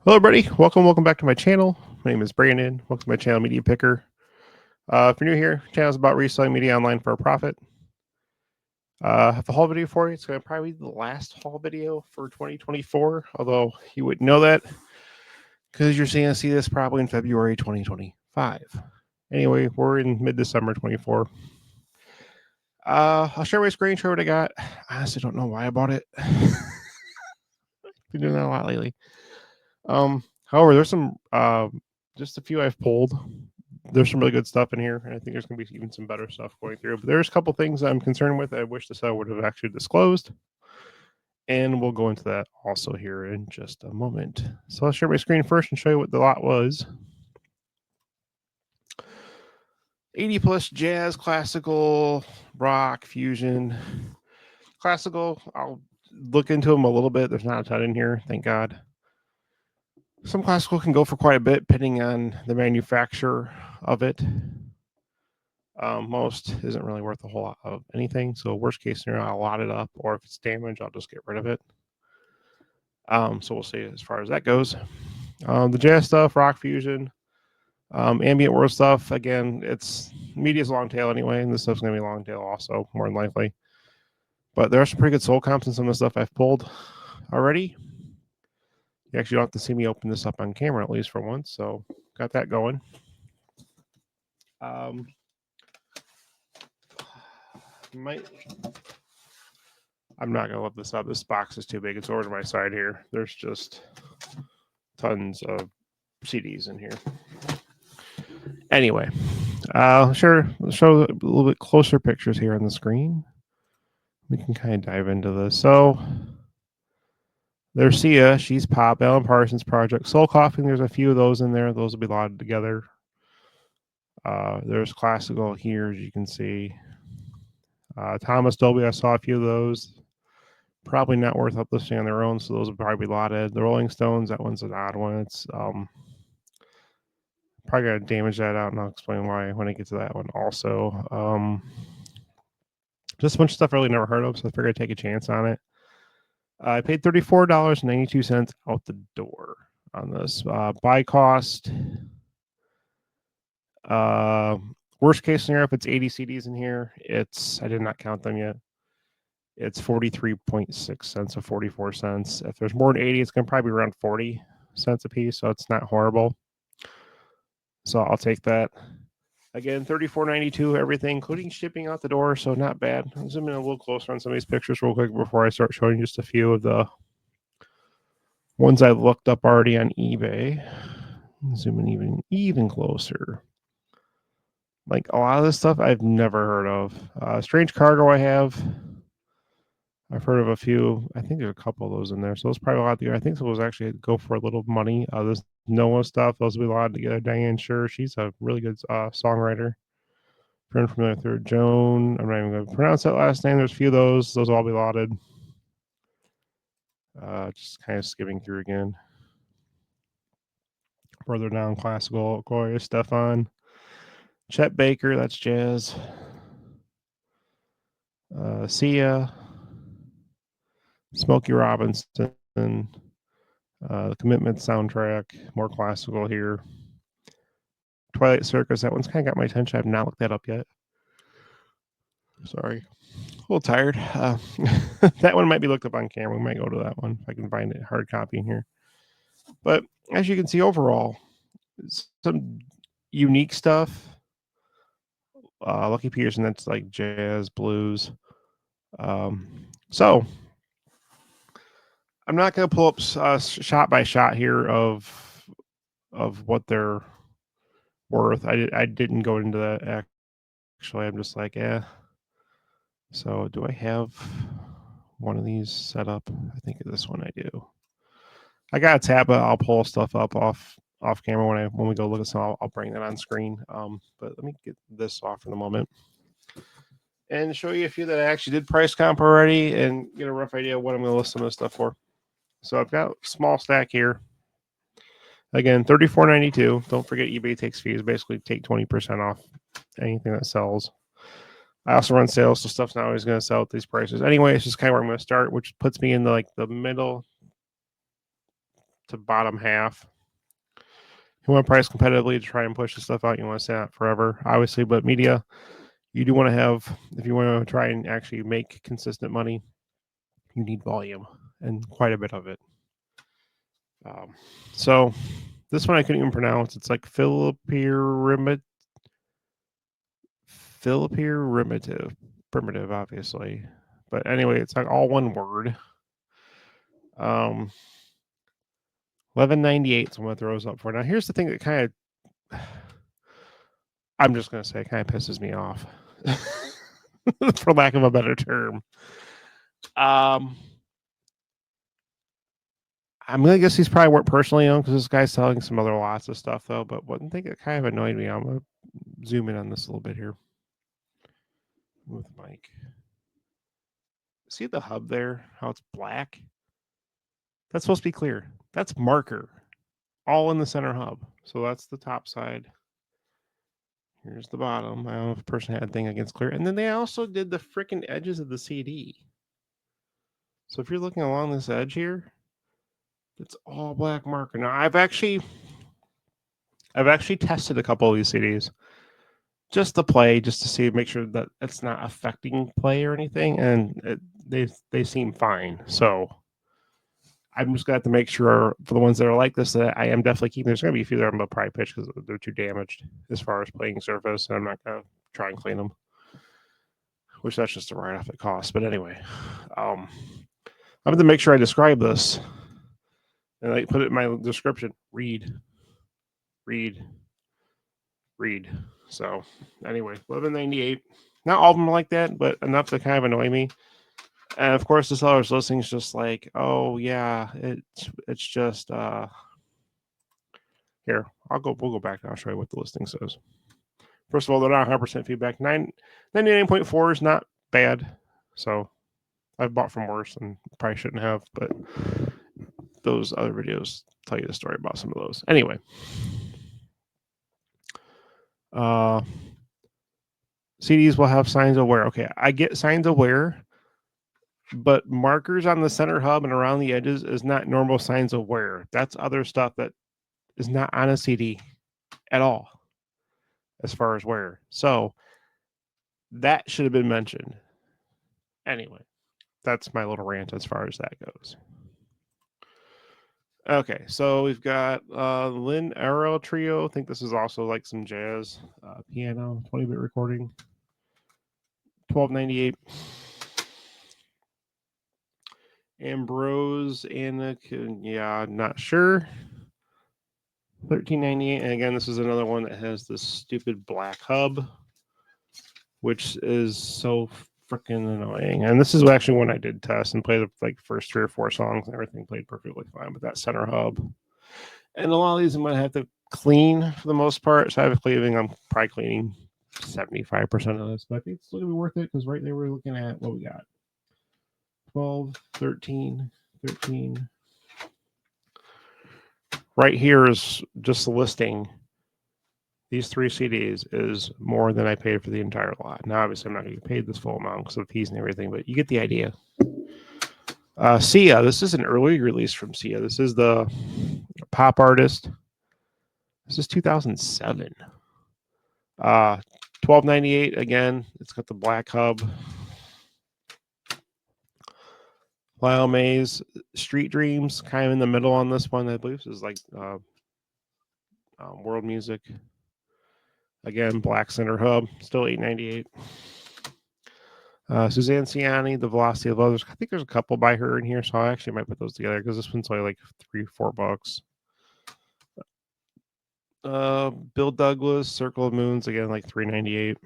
Hello, everybody. Welcome back to my channel. My name is Brandon. Welcome to my channel, Media Picker. If you're new here, the channel is about reselling media online for a profit. I have a haul video for you. It's going to probably be the last haul video for 2024, although you wouldn't know that because you're going to see this probably in February 2025. Anyway, we're in mid-December 24. I'll share my screen, show what I got. I honestly don't know why I bought it. Been doing that a lot lately. However, there's some just a few I've pulled. There's some really good stuff in here, and I think there's going to be even some better stuff going through. But there's a couple things I'm concerned with. I wish the seller would have actually disclosed, and we'll go into that also here in just a moment. So I'll share my screen first and show you what the lot was. 80 plus jazz, classical, rock, fusion. Classical, I'll look into them a little bit. There's not a ton in here, thank God. Some classical can go for quite a bit depending on the manufacturer of it. Most isn't really worth a whole lot of anything. So worst case scenario, I'll lot it up, or if it's damaged, I'll just get rid of it. So we'll see as far as that goes. The jazz stuff, rock fusion, ambient world stuff. Again, it's media's long tail anyway, and this stuff's gonna be long tail also, more than likely. But there are some pretty good soul comps in some of the stuff I've pulled already. You actually don't have to see me open this up on camera, at least for once. So got that going. I'm not gonna lift this up. This box is too big. It's over to my side here. There's just tons of CDs in here. Anyway, sure. Let's show a little bit closer pictures here on the screen. We can kind of dive into this. So there's Sia. She's pop. Alan Parsons Project. Soul Coughing. There's a few of those in there. Those will be lotted together. There's classical here, as you can see. Thomas Dolby. I saw a few of those. Probably not worth uplisting on their own, so those will probably be lotted. The Rolling Stones, that one's an odd one. It's probably gonna damage that out, and I'll explain why when I get to that one. Also, just a bunch of stuff I really never heard of, so I figured I'd take a chance on it. I paid $34.92 out the door on this. Buy cost. Worst case scenario, if it's 80 CDs in here, I did not count them yet. It's 43.6 cents or 44 cents. If there's more than 80, it's going to probably be around 40 cents a piece, so it's not horrible. So I'll take that. Again, $34.92, everything, including shipping out the door, so not bad. I'm zooming in a little closer on some of these pictures real quick before I start showing just a few of the ones I looked up already on eBay. Zooming even closer. Like a lot of this stuff I've never heard of. Strange Cargo I've heard of a few. I think there's a couple of those in there. So those probably a lot together. I think those actually go for a little money. This Noah stuff, those will be a lot together. Diane Sure, she's a really good songwriter. Friend familiar with her. Joan, I'm not even going to pronounce that last name. There's a few of those. Those will all be lotted. Just kind of skipping through again. Further down, classical, Gloria Stefan. Chet Baker, that's jazz. Sia. Smokey Robinson. The Commitment soundtrack, more classical here. Twilight Circus, that one's kind of got my attention. I have not looked that up yet. Sorry. A little tired. That one might be looked up on camera. We might go to that one if I can find it hard copy in here. But as you can see, overall, some unique stuff. Lucky Peterson, that's like jazz, blues. So I'm not going to pull up shot by shot here of what they're worth. I didn't go into that actually. I'm just like, So do I have one of these set up? I think this one I do. I got a tab, but I'll pull stuff up off camera when we go look at some. I'll bring that on screen. But let me get this off for the moment and show you a few that I actually did price comp already and get a rough idea of what I'm going to list some of this stuff for. So I've got a small stack here. Again, $34.92. Don't forget eBay takes fees. Basically, take 20% off anything that sells. I also run sales, so stuff's not always going to sell at these prices. Anyway, it's just kind of where I'm going to start, which puts me in the middle to bottom half. You want to price competitively to try and push the stuff out. You want to stay out forever, obviously. But media, you do want to have, if you want to try and actually make consistent money, you need volume and quite a bit of it. So this one I couldn't even pronounce. It's like Philippirimitive, primitive, obviously. But anyway, it's like all one word. 1198 is what throws up for. Now here's the thing that kind of, I'm just gonna say, it kind of pisses me off, for lack of a better term. I'm gonna guess these probably weren't personally owned because this guy's selling some other lots of stuff though. But one thing that kind of annoyed me, I'm gonna zoom in on this a little bit here with Mike. See the hub there? How it's black? That's supposed to be clear. That's marker, all in the center hub. So that's the top side. Here's the bottom. I don't know if a person had a thing against clear. And then they also did the freaking edges of the CD. So if you're looking along this edge here, it's all black marker. Now I've actually tested a couple of these CDs just to play, just to see, make sure that it's not affecting play or anything, and they seem fine. So I'm just gonna have to make sure for the ones that are like this that I am definitely keeping. There's gonna be a few that I'm gonna probably pitch because they're too damaged as far as playing surface, and I'm not gonna try and clean them. Which that's just a write-off at cost. But anyway, I'm going to make sure I describe this and I put it in my description. Read. So anyway, 1198. Not all of them are like that, but enough to kind of annoy me. And of course, the seller's listing is just like, oh yeah, it's just here. We'll go back and I'll show you what the listing says. First of all, they're not 100% feedback. 99.4 is not bad. So I've bought from worse and probably shouldn't have, but those other videos tell you the story about some of those. Anyway, CDs will have signs of wear. Okay, I get signs of wear, but markers on the center hub and around the edges is not normal signs of wear. That's other stuff that is not on a CD at all as far as wear. So that should have been mentioned. Anyway, that's my little rant as far as that goes. Okay, so we've got Lynn Arrow Trio. I think this is also like some jazz piano, 20-bit recording. 1298. Ambrose Anakin, yeah, not sure. 1398. And again, this is another one that has this stupid black hub, which is so freaking annoying. And this is actually one I did test and play the like first 3 or 4 songs and everything played perfectly fine with that center hub. And a lot of these I'm going to have to clean for the most part. So I have a cleaning. I'm probably cleaning 75% of this, but I think it's still going to be worth it because right there we're looking at what we got. 12, 13. Right here is just the listing. These 3 CDs is more than I paid for the entire lot. Now, obviously, I'm not going to get paid this full amount because of fees and everything, but you get the idea. Sia, this is an early release from Sia. This is the pop artist. This is 2007. 1298 again. It's got the black hub. Lyle Mays, Street Dreams, kind of in the middle on this one. I believe this is like world music. Again, black center hub, still $898. Suzanne Ciani, The Velocity of Others. I think there's a couple by her in here, so I actually might put those together because this one's only like $3-4. Bill Douglas, Circle of Moons, again like $398.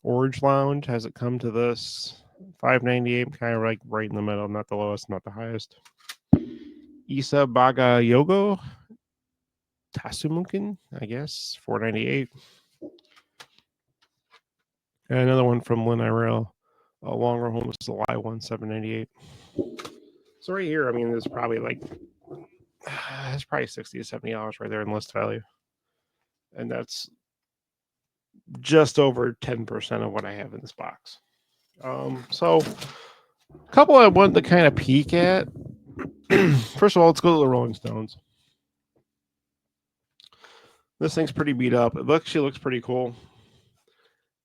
Orange Lounge, has it come to this? $598, kind of like right in the middle, not the lowest, not the highest. Isa Baga Yogo, Tasumukin, I guess, $498. And another one from Lynn Irell, Longer Home is July 1, $798. So right here, I mean, there's probably like, it's probably $60 to $70 right there in list value. And that's just over 10% of what I have in this box. So A couple I wanted to kind of peek at. First of all, let's go to the Rolling Stones. This thing's pretty beat up. It actually looks pretty cool.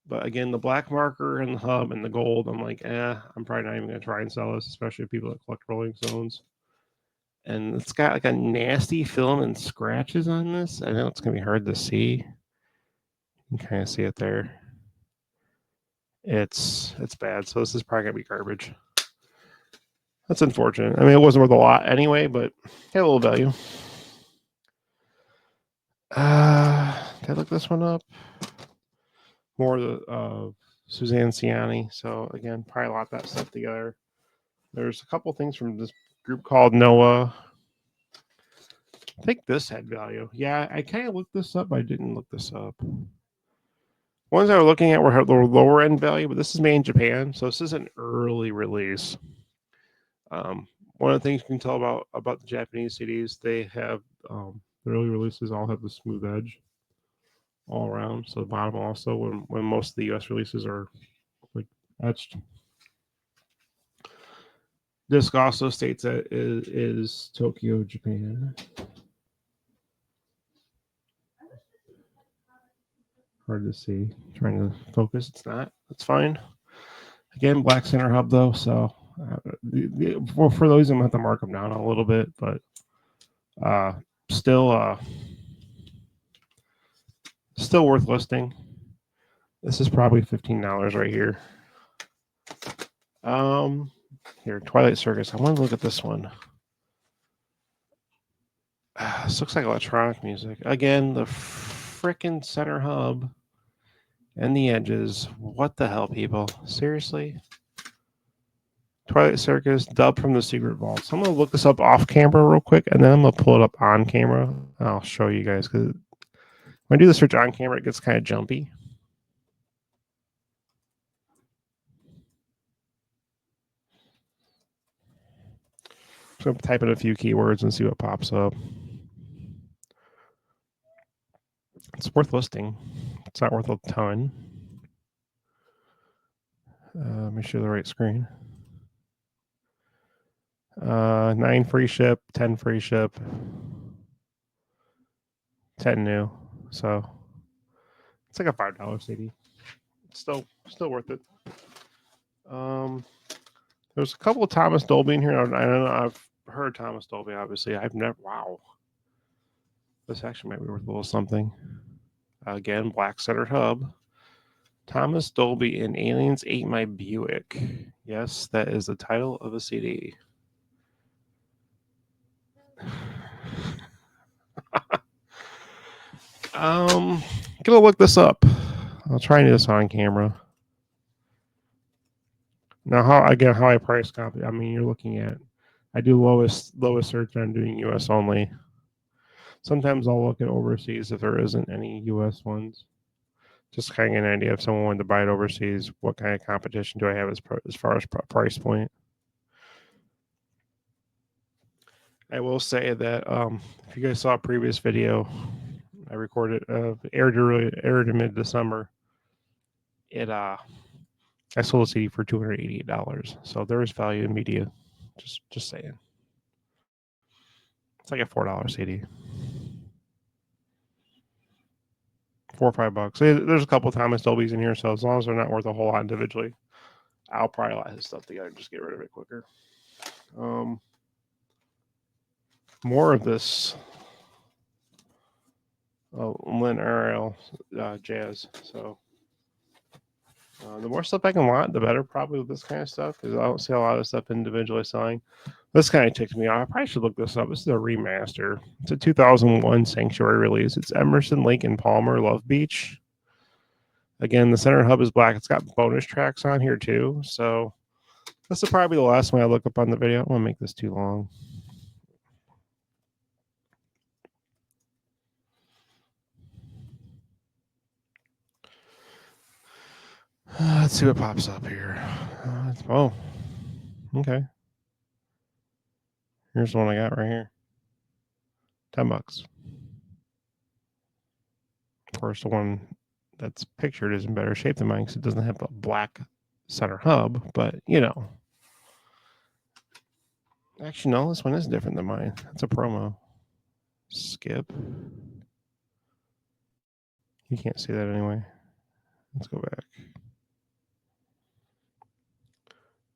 But again, the black marker and the hub and the gold, I'm like, I'm probably not even going to try and sell this, especially people that collect Rolling Stones. And it's got like a nasty film and scratches on this. I know it's going to be hard to see. You can kind of see it there. It's bad. So this is probably going to be garbage. That's unfortunate. I mean, it wasn't worth a lot anyway, but had a little value. Did I look this one up? More of Suzanne Ciani. So again, probably lot that stuff together. There's a couple things from this group called Noah. I think this had value. Yeah, I kind of looked this up. I didn't look this up. Ones I were looking at were the lower end value, but this is made in Japan, so this is an early release. One of the things you can tell about the Japanese CDs, they have the early releases all have the smooth edge all around. So the bottom also, when most of the US releases are like etched. Disc also states that it is Tokyo, Japan. Hard to see. Trying to focus. It's not. That's fine. Again, black center hub though. So for those, I'm gonna have to mark them down a little bit, but still still worth listing. This is probably $15 right here. Here, Twilight Circus. I want to look at this one. This looks like electronic music. Again, the frickin' center hub and the edges. What the hell, people? Seriously? Twilight Circus, dub from the Secret Vault. So I'm going to look this up off camera real quick, and then I'm going to pull it up on camera. I'll show you guys, because when I do the search on camera, it gets kind of jumpy. So I'm going to type in a few keywords and see what pops up. It's worth listing. It's not worth a ton. Let me show the right screen. 9 free ship, 10 free ship, 10 new. So it's like a $5 CD. Still worth it. There's a couple of Thomas Dolby in here. I don't know. I've heard Thomas Dolby. Obviously, I've never. Wow, this actually might be worth a little something. Again, black center hub. Thomas Dolby and Aliens Ate My Buick. Yes, that is the title of a CD. Gonna look this up. I'll try and do this on camera. Now, how I price copy? I mean, you're looking at. I do lowest search. I'm doing U.S. only. Sometimes I'll look at overseas if there isn't any U.S. ones. Just kind of get an idea if someone wanted to buy it overseas. What kind of competition do I have as far as price point? I will say that if you guys saw a previous video, I recorded aired in mid December. I sold a CD for $288. So there is value in media. Just saying. It's like a $4 CD. $4 or $5. There's a couple Thomas Dolbys in here, so as long as they're not worth a whole lot individually, I'll probably lot his stuff together and just get rid of it quicker. More of this Lynn RL jazz. So the more stuff I can want, the better probably with this kind of stuff, because I don't see a lot of stuff individually selling. This kind of ticks me off. I probably should look this up. This is a remaster. It's a 2001 Sanctuary release. It's Emerson, Lake, and Palmer, Love Beach. Again, the center hub is black. It's got bonus tracks on here too. So this will probably be the last one I look up on the video. I don't want to make this too long. Let's see what pops up here. Oh, okay. Here's the one I got right here. $10. Of course, the one that's pictured is in better shape than mine because it doesn't have a black center hub, but you know. Actually, no, this one is different than mine. It's a promo. Skip. You can't see that anyway. Let's go back.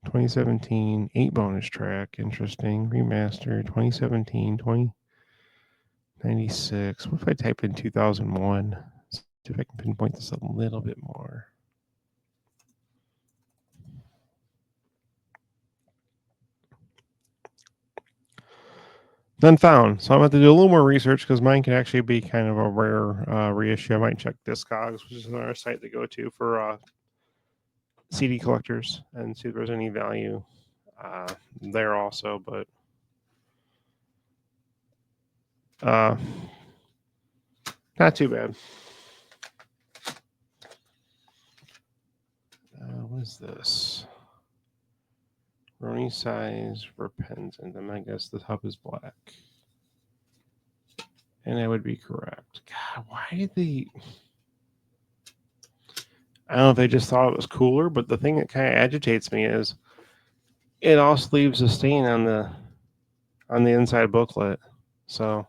2017, 8 bonus track. Interesting. Remaster. 2017, 2096. What if I type in 2001? See if I can pinpoint this a little bit more. None found. So I'm going to have to do a little more research because mine can actually be kind of a rare reissue. I might check Discogs, which is another site to go to for CD collectors, and see if there's any value there also. But not too bad. What is this? Roni size repentant, and I guess the top is black. And I would be correct. God, why did they... I don't know if they just thought it was cooler, but the thing that kind of agitates me is it also leaves a stain on the inside booklet. So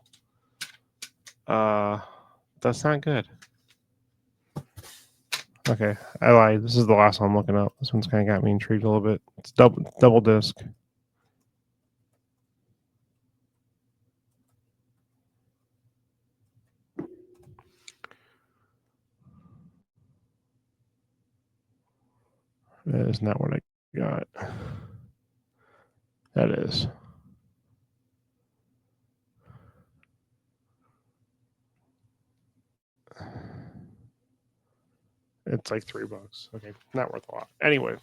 that's not good. Okay, I lied. This is the last one I'm looking up. This one's kind of got me intrigued a little bit. It's double disc. That is not what I got. That is. It's like $3. Okay, not worth a lot. Anyway,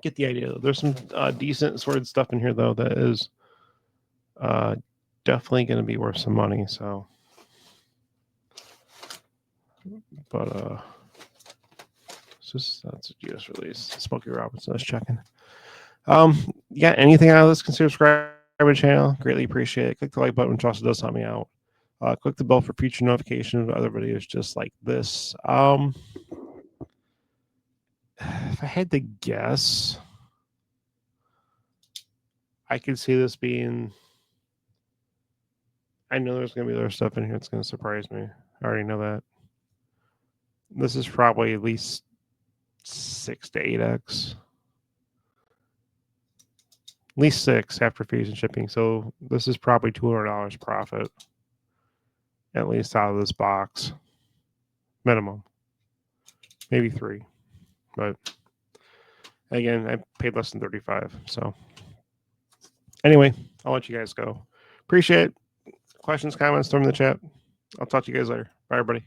get the idea. There's some decent sorted stuff in here though that is definitely going to be worth some money. So, but that's a US release. Smokey Robinson is checking. Yeah, anything out of this, consider subscribing to the channel. Greatly appreciate it. Click the like button, which also does help me out. Click the bell for future notifications of other videos just like this. If I had to guess, I could see this being... I know there's going to be other stuff in here that's going to surprise me. I already know that. This is probably at least 6 to 8x. At least 6 after fees and shipping. So this is probably $200 profit, at least out of this box. Minimum. Maybe 3. But again, I paid less than 35. So anyway, I'll let you guys go. Appreciate it. Questions, comments, throw them in the chat. I'll talk to you guys later. Bye, everybody.